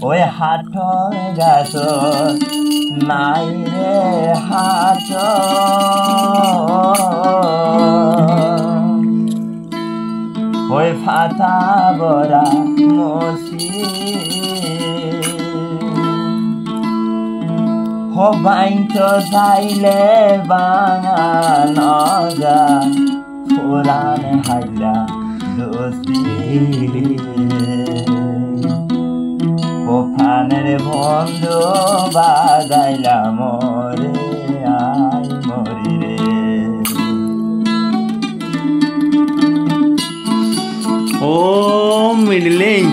ওই হাটল গাছ নাই রে হাট ওই ফাটা বরা মসি হবাইন্ত চাইলে বাঙা নজা পুরাণ হাইলা দোষী ওখানের বন্ধু বাজাইলা মরে আই মরি রে ও মিডলিং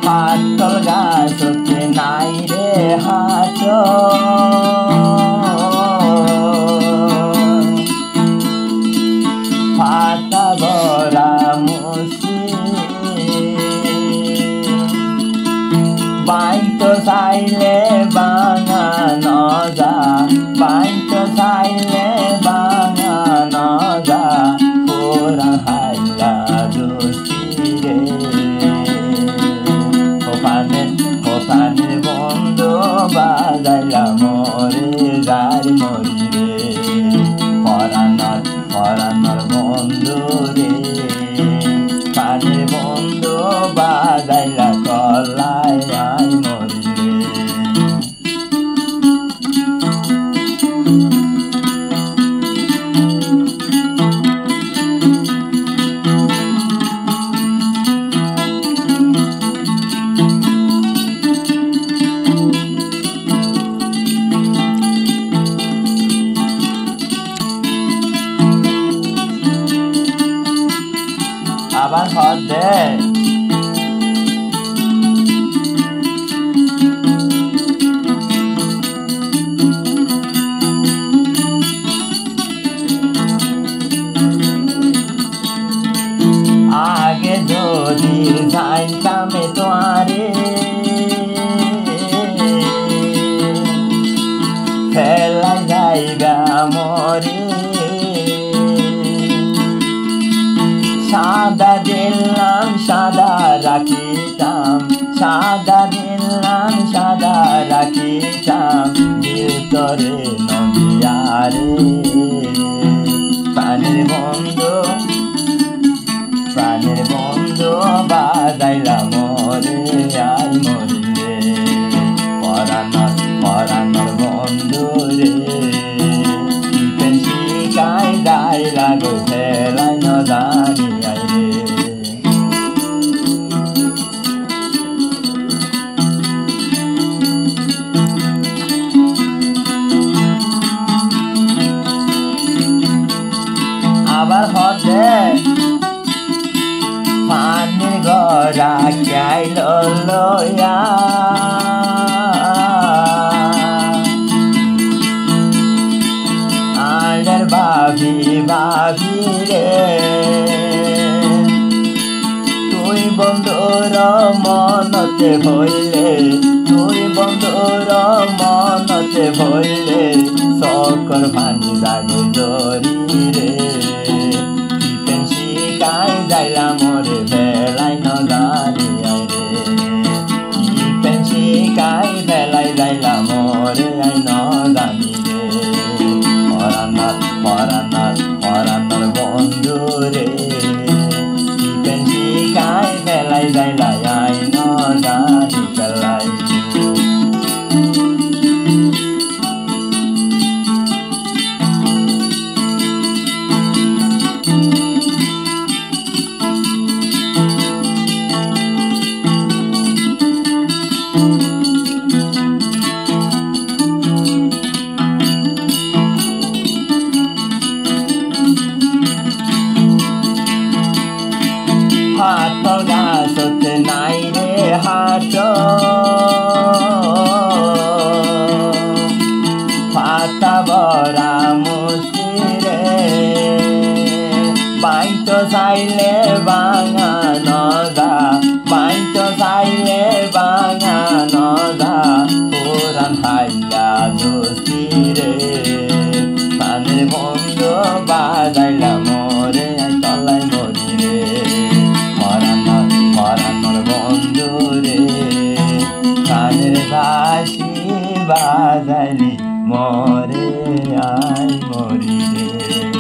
হাটল গাছতে নাই রে হাট ফাটা বরা মুসি বাইন্ত চাইলে বাঙা নজা বাইন্ত চাইলে বাঙা নজা পুরা হাইলা দোষী রে ওখানের বন্ধু বাজাইলা মরে যাই মরি রে পরানোর বন্ধু রে পানের বন্ধু বাজাইলা কলাই আই মরি রে আবার হদ দে আগে যদি জানতাম তোমারে ফেলা যাইবা মরে সাদা দিলাম সাদা রাখিতাম সাদা দিলাম সাদা রাখিতাম দিল তরে নদিয়ারে প্রাণের বন্ধু বাজাইলা মরে আই মরি রে পরানোর বন্ধু রে শিকাই যাইলা গো ফেলাই ন জানি আই রে আবার হদে পানির গড়া খাইল লইয়া আনের ভাবি রে তুই বন্ধুর মনতে ভইলে সকর ভানি যাগো জরি রে শিকাই যাইলা মরে বেলাই ন জানি আই রে শিকাই বেলাই যাইলা মরে আই ন জানি রে পরানোর বন্ধু রে শিকাই বেলাই যাইলা আই ন জানি পেলাই চাইলে ভাঙা নদা বাইত চাইলে ভাঙা নদা পুরান হাইয়া দোষী রে কানের বন্ধু বাজাইলা মোরে তলাই মরি রে মরানোর বন্ধু রে কানের বাঁশি বাজাইলি মোরে আই মরি রে।